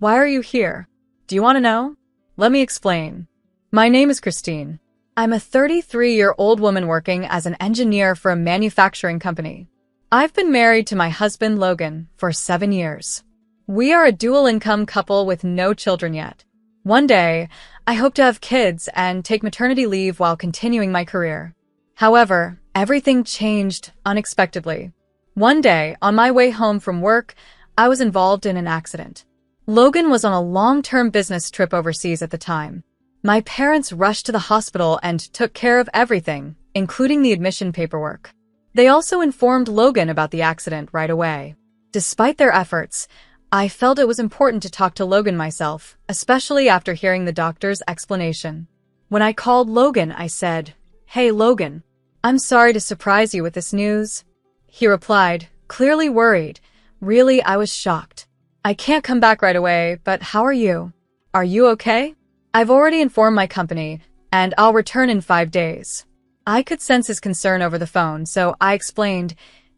Why are you here? Do you want to know? Let me explain. My name is Christine. I'm a 33-year-old woman working as an engineer for a manufacturing company. I've been married to my husband, Logan, for 7 years. We are a dual-income couple with no children yet. One day, I hope to have kids and take maternity leave while continuing my career. However, everything changed unexpectedly. One day, on my way home from work, I was involved in an accident. Logan was on a long-term business trip overseas at the time. My parents rushed to the hospital and took care of everything, including the admission paperwork. They also informed Logan about the accident right away. Despite their efforts, I felt it was important to talk to Logan myself, especially after hearing the doctor's explanation. When I called Logan, I said, "Hey, Logan, I'm sorry to surprise you with this news." He replied, clearly worried. Really, I was shocked. "I can't come back right away, but how are you? Are you okay?" "I've already informed my company, and I'll return in 5 days." I could sense his concern over the phone, so I explained,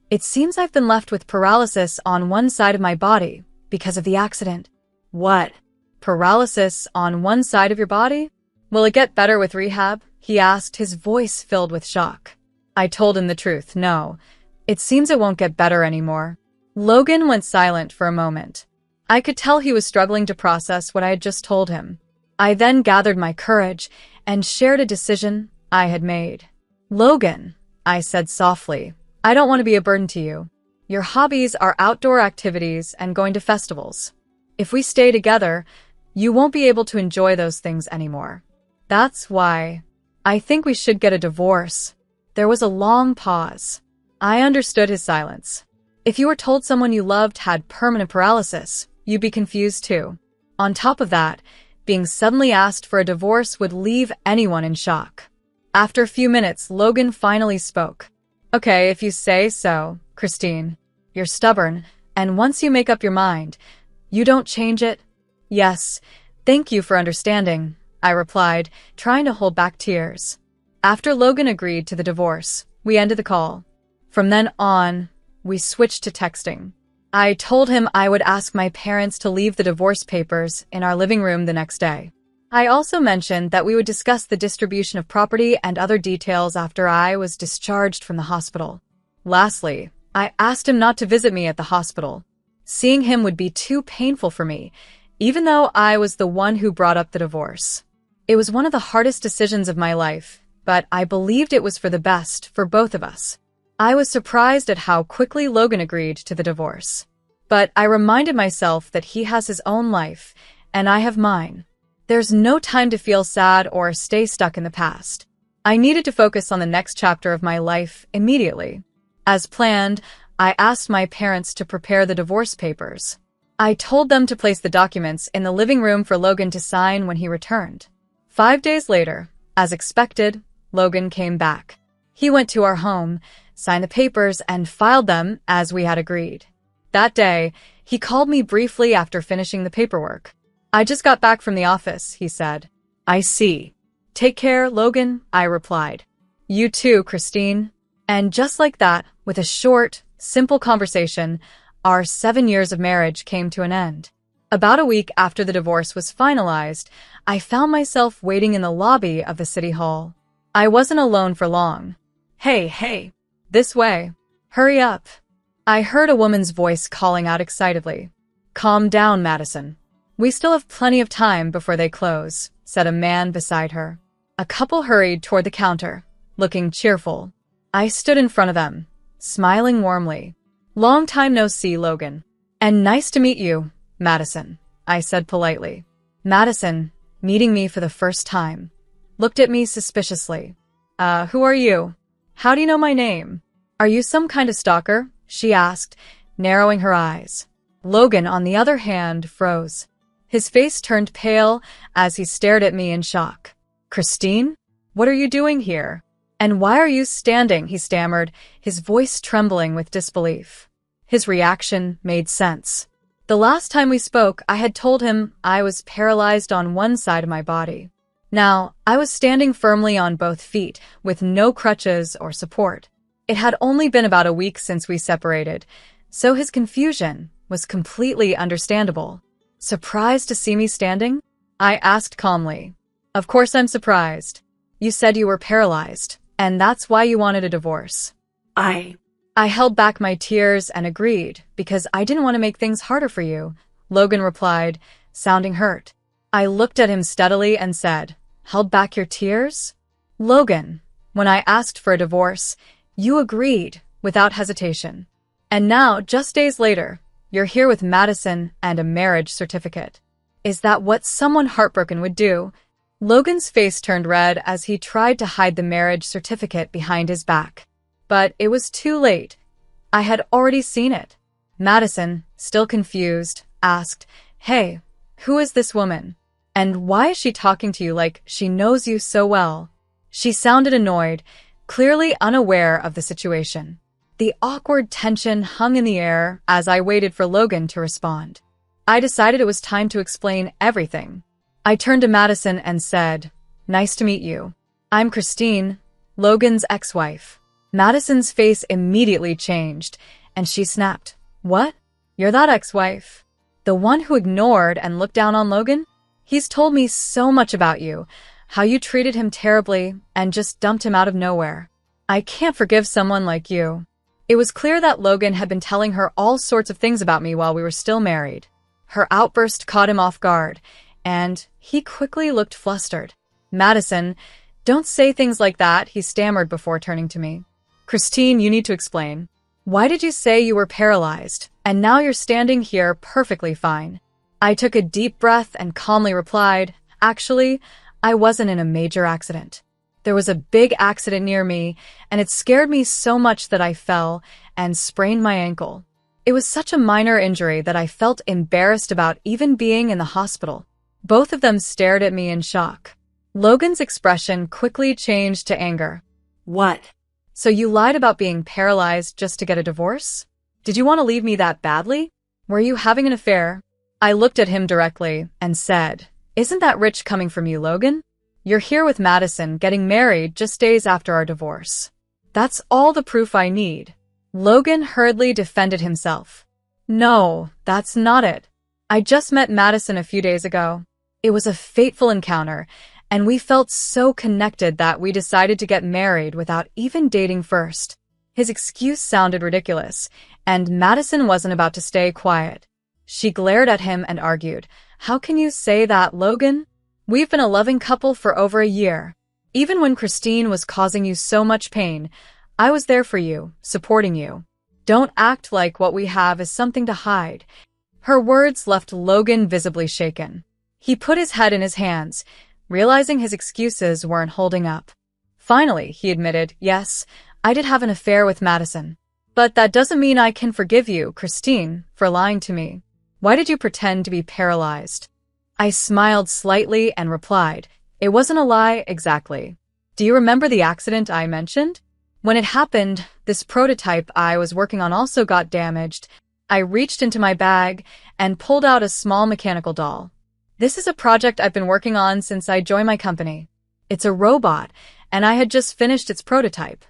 "It seems I've been left with paralysis on one side of my body because of the accident." "What? Paralysis on one side of your body? Will it get better with rehab?" he asked, his voice filled with shock. I told him the truth. No, it seems it won't get better anymore. Logan went silent for a moment. I could tell he was struggling to process what I had just told him. I then gathered my courage and shared a decision I had made. "Logan," I said softly, "I don't want to be a burden to you. Your hobbies are outdoor activities and going to festivals. If we stay together, you won't be able to enjoy those things anymore. That's why I think we should get a divorce." There was a long pause. I understood his silence. If you were told someone you loved had permanent paralysis, you'd be confused too. On top of that, being suddenly asked for a divorce would leave anyone in shock. After a few minutes, Logan finally spoke. "Okay, if you say so, Christine. You're stubborn, and once you make up your mind, you don't change it?" "Yes, thank you for understanding," I replied, trying to hold back tears. After Logan agreed to the divorce, we ended the call. From then on, we switched to texting. I told him I would ask my parents to leave the divorce papers in our living room the next day. I also mentioned that we would discuss the distribution of property and other details after I was discharged from the hospital. Lastly, I asked him not to visit me at the hospital. Seeing him would be too painful for me, even though I was the one who brought up the divorce. It was one of the hardest decisions of my life, but I believed it was for the best for both of us. I was surprised at how quickly Logan agreed to the divorce. But I reminded myself that he has his own life, and I have mine. There's no time to feel sad or stay stuck in the past. I needed to focus on the next chapter of my life immediately. As planned, I asked my parents to prepare the divorce papers. I told them to place the documents in the living room for Logan to sign when he returned. 5 days later, as expected, Logan came back. He went to our home, signed the papers, and filed them as we had agreed. That day, he called me briefly after finishing the paperwork. "I just got back from the office," he said. "I see. Take care, Logan," I replied. "You too, Christine." And just like that, with a short, simple conversation, our 7 years of marriage came to an end. About a week after the divorce was finalized, I found myself waiting in the lobby of the city hall. I wasn't alone for long. Hey, this way. Hurry up." I heard a woman's voice calling out excitedly. "Calm down, Madison. We still have plenty of time before they close," said a man beside her. A couple hurried toward the counter, looking cheerful. I stood in front of them, smiling warmly. "Long time no see, Logan. And nice to meet you, Madison," I said politely. Madison, meeting me for the first time, looked at me suspiciously. Who are you? How do you know my name? Are you some kind of stalker?" she asked, narrowing her eyes. Logan, on the other hand, froze. His face turned pale as he stared at me in shock. "Christine? What are you doing here? And why are you standing?" he stammered, his voice trembling with disbelief. His reaction made sense. The last time we spoke, I had told him I was paralyzed on one side of my body. Now, I was standing firmly on both feet, with no crutches or support. It had only been about a week since we separated, so his confusion was completely understandable. Surprised to see me standing? I asked calmly. Of course I'm surprised. You said you were paralyzed, and that's why you wanted a divorce. I held back my tears and agreed, because I didn't want to make things harder for you, Logan replied, sounding hurt. I looked at him steadily and said, held back your tears? Logan, when I asked for a divorce, you agreed, without hesitation. And now, just days later, you're here with Madison and a marriage certificate. Is that what someone heartbroken would do? Logan's face turned red as he tried to hide the marriage certificate behind his back. But it was too late. I had already seen it. Madison, still confused, asked, Hey, who is this woman? And why is she talking to you like she knows you so well? She sounded annoyed, clearly unaware of the situation. The awkward tension hung in the air as I waited for Logan to respond. I decided it was time to explain everything. I turned to Madison and said, Nice to meet you. I'm Christine, Logan's ex-wife. Madison's face immediately changed, and she snapped, What? You're that ex-wife? The one who ignored and looked down on Logan? He's told me so much about you, how you treated him terribly and just dumped him out of nowhere. I can't forgive someone like you. It was clear that Logan had been telling her all sorts of things about me while we were still married. Her outburst caught him off guard, and he quickly looked flustered. Madison, don't say things like that, he stammered before turning to me. Christine, you need to explain. Why did you say you were paralyzed, and now you're standing here perfectly fine? I took a deep breath and calmly replied, Actually, I wasn't in a major accident. There was a big accident near me, and it scared me so much that I fell and sprained my ankle. It was such a minor injury that I felt embarrassed about even being in the hospital. Both of them stared at me in shock. Logan's expression quickly changed to anger. What? So you lied about being paralyzed just to get a divorce? Did you want to leave me that badly? Were you having an affair? I looked at him directly and said, Isn't that rich coming from you, Logan? You're here with Madison, getting married just days after our divorce. That's all the proof I need. Logan hurriedly defended himself. No, that's not it. I just met Madison a few days ago. It was a fateful encounter, and we felt so connected that we decided to get married without even dating first. His excuse sounded ridiculous, and Madison wasn't about to stay quiet. She glared at him and argued, How can you say that, Logan? We've been a loving couple for over a year. Even when Christine was causing you so much pain, I was there for you, supporting you. Don't act like what we have is something to hide. Her words left Logan visibly shaken. He put his head in his hands, realizing his excuses weren't holding up. Finally, he admitted, Yes, I did have an affair with Madison. But that doesn't mean I can forgive you, Christine, for lying to me. Why did you pretend to be paralyzed? I smiled slightly and replied, It wasn't a lie exactly. Do you remember the accident I mentioned? When it happened, this prototype I was working on also got damaged. I reached into my bag and pulled out a small mechanical doll. This is a project I've been working on since I joined my company. It's a robot, and I had just finished its prototype.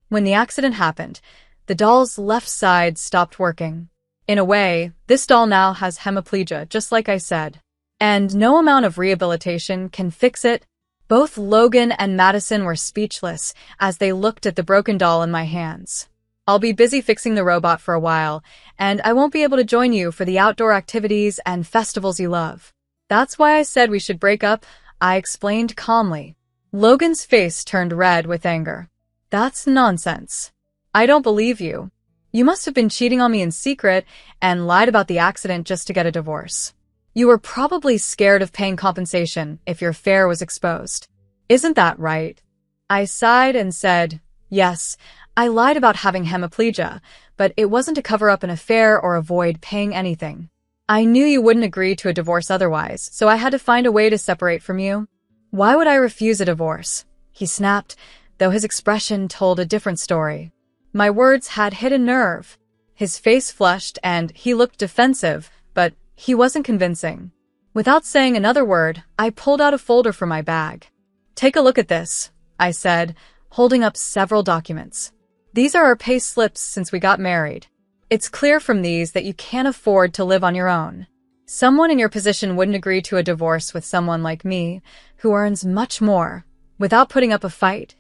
When the accident happened, the doll's left side stopped working. In a way, this doll now has hemiplegia, just like I said. And no amount of rehabilitation can fix it. Both Logan and Madison were speechless as they looked at the broken doll in my hands. I'll be busy fixing the robot for a while, and I won't be able to join you for the outdoor activities and festivals you love. That's why I said we should break up, I explained calmly. Logan's face turned red with anger. That's nonsense. I don't believe you. You must have been cheating on me in secret and lied about the accident just to get a divorce. You were probably scared of paying compensation if your affair was exposed. Isn't that right? I sighed and said, Yes, I lied about having hemiplegia, but it wasn't to cover up an affair or avoid paying anything. I knew you wouldn't agree to a divorce otherwise, so I had to find a way to separate from you. Why would I refuse a divorce? He snapped, though his expression told a different story. My words had hit a nerve. His face flushed and he looked defensive, but he wasn't convincing. Without saying another word, I pulled out a folder from my bag. Take a look at this, I said, holding up several documents. These are our pay slips since we got married. It's clear from these that you can't afford to live on your own. Someone in your position wouldn't agree to a divorce with someone like me, who earns much more, without putting up a fight.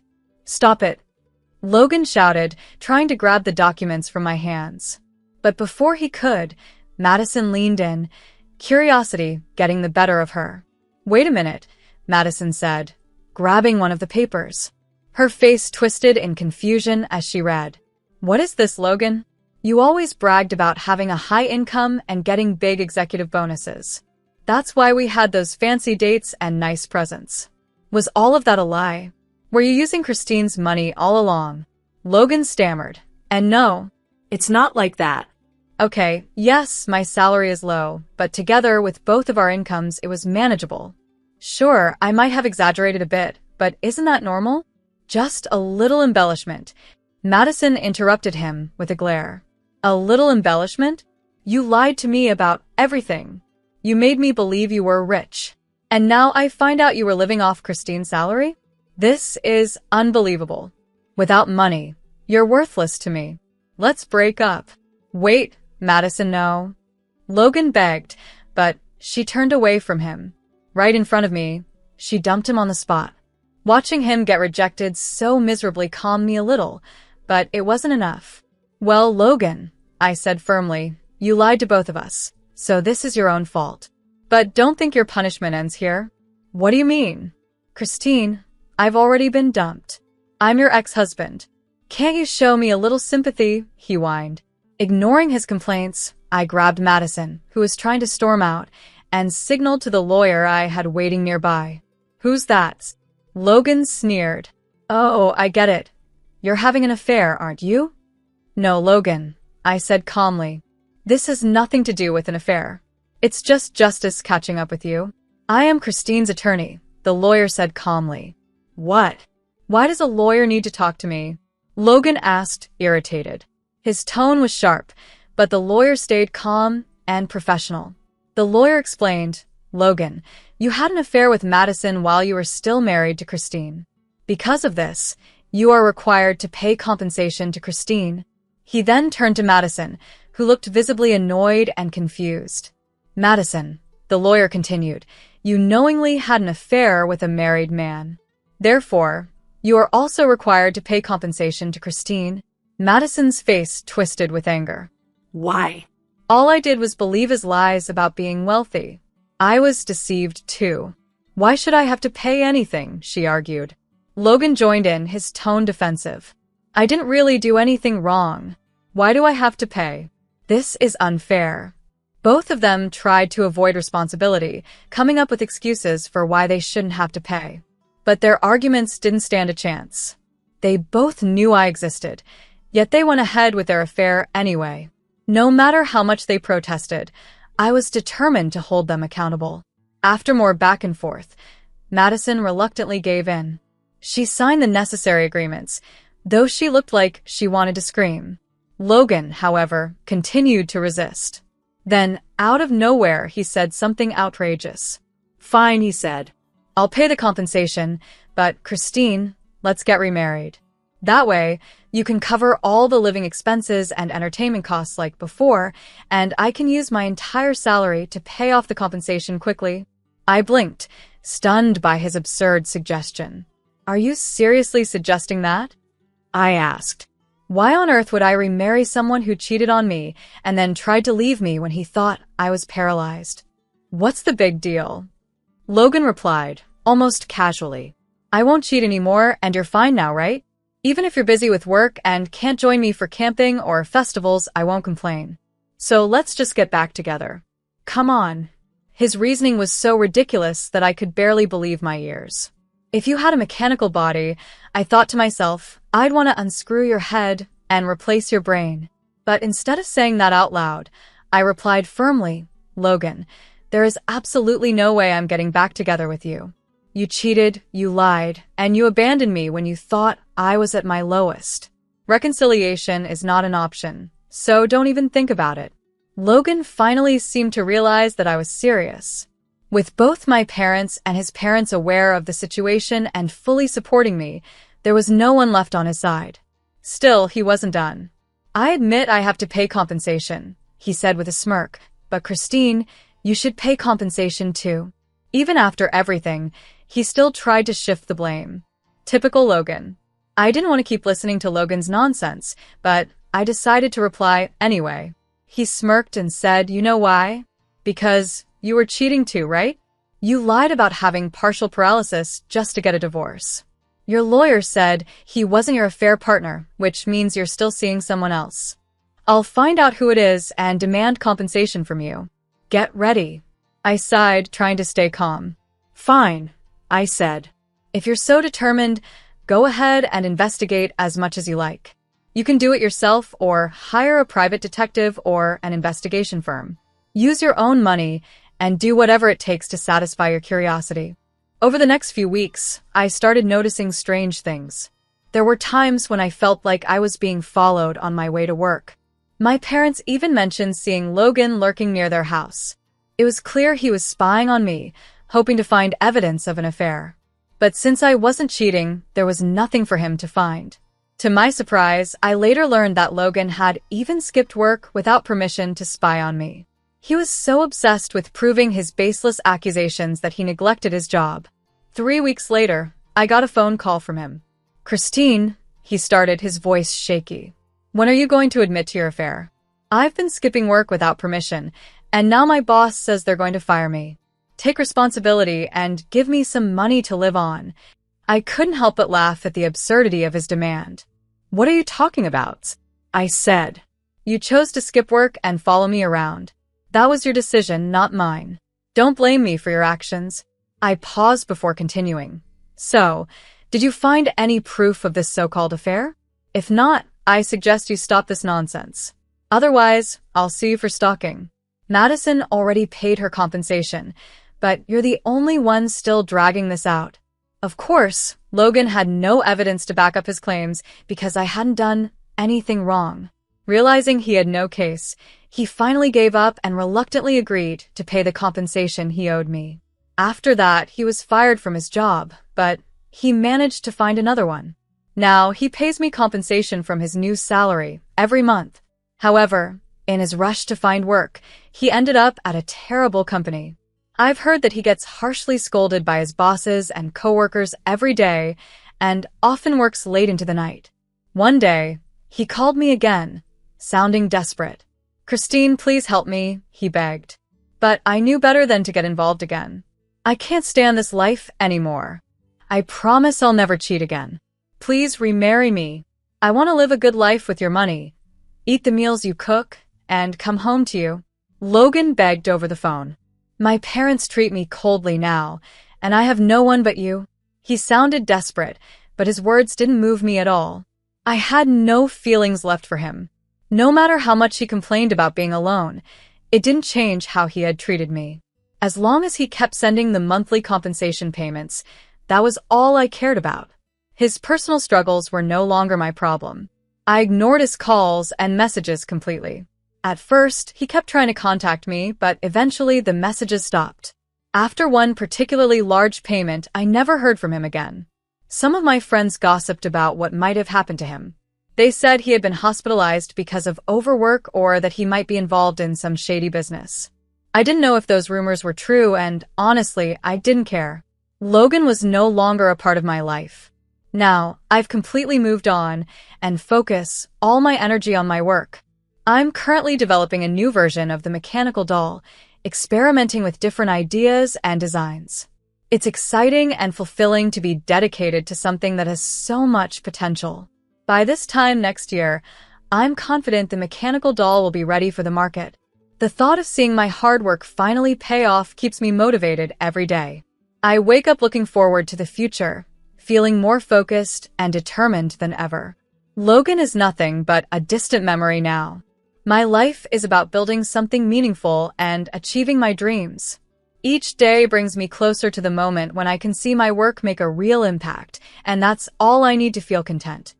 Stop it, Logan shouted, trying to grab the documents from my hands. But before he could, Madison leaned in, curiosity getting the better of her. Wait a minute, Madison said, grabbing one of the papers. Her face twisted in confusion as she read. What is this, Logan? You always bragged about having a high income and getting big executive bonuses. That's why we had those fancy dates and nice presents. Was all of that a lie? Were you using Christine's money all along? Logan stammered. And no, it's not like that. Okay, yes, my salary is low, but together with both of our incomes, it was manageable. Sure, I might have exaggerated a bit, but isn't that normal? Just a little embellishment. Madison interrupted him with a glare. A little embellishment? You lied to me about everything. You made me believe you were rich. And now I find out you were living off Christine's salary? This is unbelievable. Without money, you're worthless to me. Let's break up. Wait, Madison, no. Logan begged, but she turned away from him. Right in front of me, she dumped him on the spot. Watching him get rejected so miserably calmed me a little, but it wasn't enough. Well, Logan, I said firmly, you lied to both of us, so this is your own fault. But don't think your punishment ends here. What do you mean? Christine, I've already been dumped. I'm your ex-husband. Can't you show me a little sympathy? He whined. Ignoring his complaints, I grabbed Madison, who was trying to storm out, and signaled to the lawyer I had waiting nearby. Who's that? Logan sneered. Oh, I get it. You're having an affair, aren't you? No, Logan, I said calmly. This has nothing to do with an affair. It's just justice catching up with you. I am Christine's attorney, the lawyer said calmly. What? Why does a lawyer need to talk to me? Logan asked, irritated. His tone was sharp, but the lawyer stayed calm and professional. The lawyer explained, Logan, you had an affair with Madison while you were still married to Christine. Because of this, you are required to pay compensation to Christine. He then turned to Madison, who looked visibly annoyed and confused. Madison, the lawyer continued, you knowingly had an affair with a married man. Therefore, you are also required to pay compensation to Christine. Madison's face twisted with anger. Why? All I did was believe his lies about being wealthy. I was deceived too. Why should I have to pay anything? She argued. Logan joined in, his tone defensive. I didn't really do anything wrong. Why do I have to pay? This is unfair. Both of them tried to avoid responsibility, coming up with excuses for why they shouldn't have to pay. But their arguments didn't stand a chance. They both knew I existed, yet they went ahead with their affair anyway. No matter how much they protested, I was determined to hold them accountable. After more back and forth, Madison reluctantly gave in. She signed the necessary agreements, though she looked like she wanted to scream. Logan, however, continued to resist. Then, out of nowhere, he said something outrageous. Fine, he said. I'll pay the compensation, but Christine, let's get remarried. That way, you can cover all the living expenses and entertainment costs like before, and I can use my entire salary to pay off the compensation quickly. I blinked, stunned by his absurd suggestion. Are you seriously suggesting that? I asked. Why on earth would I remarry someone who cheated on me and then tried to leave me when he thought I was paralyzed? What's the big deal? Logan replied, almost casually. I won't cheat anymore, and you're fine now, right? Even if you're busy with work and can't join me for camping or festivals, I won't complain. So let's just get back together. Come on. His reasoning was so ridiculous that I could barely believe my ears. If you had a mechanical body, I thought to myself, I'd want to unscrew your head and replace your brain. But instead of saying that out loud, I replied firmly, Logan, there is absolutely no way I'm getting back together with you. You cheated, you lied, and you abandoned me when you thought I was at my lowest. Reconciliation is not an option, so don't even think about it. Logan finally seemed to realize that I was serious. With both my parents and his parents aware of the situation and fully supporting me, there was no one left on his side. Still, he wasn't done. I admit I have to pay compensation, he said with a smirk, but Christine, You should pay compensation too. Even after everything, he still tried to shift the blame. Typical Logan. I didn't want to keep listening to Logan's nonsense, but I decided to reply anyway. He smirked and said, "You know why? Because you were cheating too, right? You lied about having partial paralysis just to get a divorce. Your lawyer said he wasn't your affair partner, which means you're still seeing someone else. I'll find out who it is and demand compensation from you. Get ready." I sighed, trying to stay calm. "Fine," I said. "If you're so determined, go ahead and investigate as much as you like. You can do it yourself or hire a private detective or an investigation firm. Use your own money and do whatever it takes to satisfy your curiosity." Over the next few weeks, I started noticing strange things. There were times when I felt like I was being followed on my way to work. My parents even mentioned seeing Logan lurking near their house. It was clear he was spying on me, hoping to find evidence of an affair. But since I wasn't cheating, there was nothing for him to find. To my surprise, I later learned that Logan had even skipped work without permission to spy on me. He was so obsessed with proving his baseless accusations that he neglected his job. 3 weeks later, I got a phone call from him. "Christine," he started, his voice shaky. "When are you going to admit to your affair? I've been skipping work without permission, and now my boss says they're going to fire me. Take responsibility and give me some money to live on." I couldn't help but laugh at the absurdity of his demand. "What are you talking about?" I said. "You chose to skip work and follow me around. That was your decision, not mine. Don't blame me for your actions." I paused before continuing. "So, did you find any proof of this so-called affair? If not, I suggest you stop this nonsense. Otherwise, I'll sue you for stalking. Madison already paid her compensation, but you're the only one still dragging this out." Of course, Logan had no evidence to back up his claims because I hadn't done anything wrong. Realizing he had no case, he finally gave up and reluctantly agreed to pay the compensation he owed me. After that, he was fired from his job, but he managed to find another one. Now, he pays me compensation from his new salary every month. However, in his rush to find work, he ended up at a terrible company. I've heard that he gets harshly scolded by his bosses and coworkers every day and often works late into the night. One day, he called me again, sounding desperate. "Christine, please help me," he begged. But I knew better than to get involved again. "I can't stand this life anymore. I promise I'll never cheat again. Please remarry me. I want to live a good life with your money, eat the meals you cook, and come home to you." Logan begged over the phone. "My parents treat me coldly now, and I have no one but you." He sounded desperate, but his words didn't move me at all. I had no feelings left for him. No matter how much he complained about being alone, it didn't change how he had treated me. As long as he kept sending the monthly compensation payments, that was all I cared about. His personal struggles were no longer my problem. I ignored his calls and messages completely. At first, he kept trying to contact me, but eventually the messages stopped. After one particularly large payment, I never heard from him again. Some of my friends gossiped about what might have happened to him. They said he had been hospitalized because of overwork or that he might be involved in some shady business. I didn't know if those rumors were true, and honestly, I didn't care. Logan was no longer a part of my life. Now, I've completely moved on and focus all my energy on my work. I'm currently developing a new version of the mechanical doll, experimenting with different ideas and designs. It's exciting and fulfilling to be dedicated to something that has so much potential. By this time next year, I'm confident the mechanical doll will be ready for the market. The thought of seeing my hard work finally pay off keeps me motivated every day. I wake up looking forward to the future, feeling more focused and determined than ever. Logan is nothing but a distant memory now. My life is about building something meaningful and achieving my dreams. Each day brings me closer to the moment when I can see my work make a real impact, and that's all I need to feel content.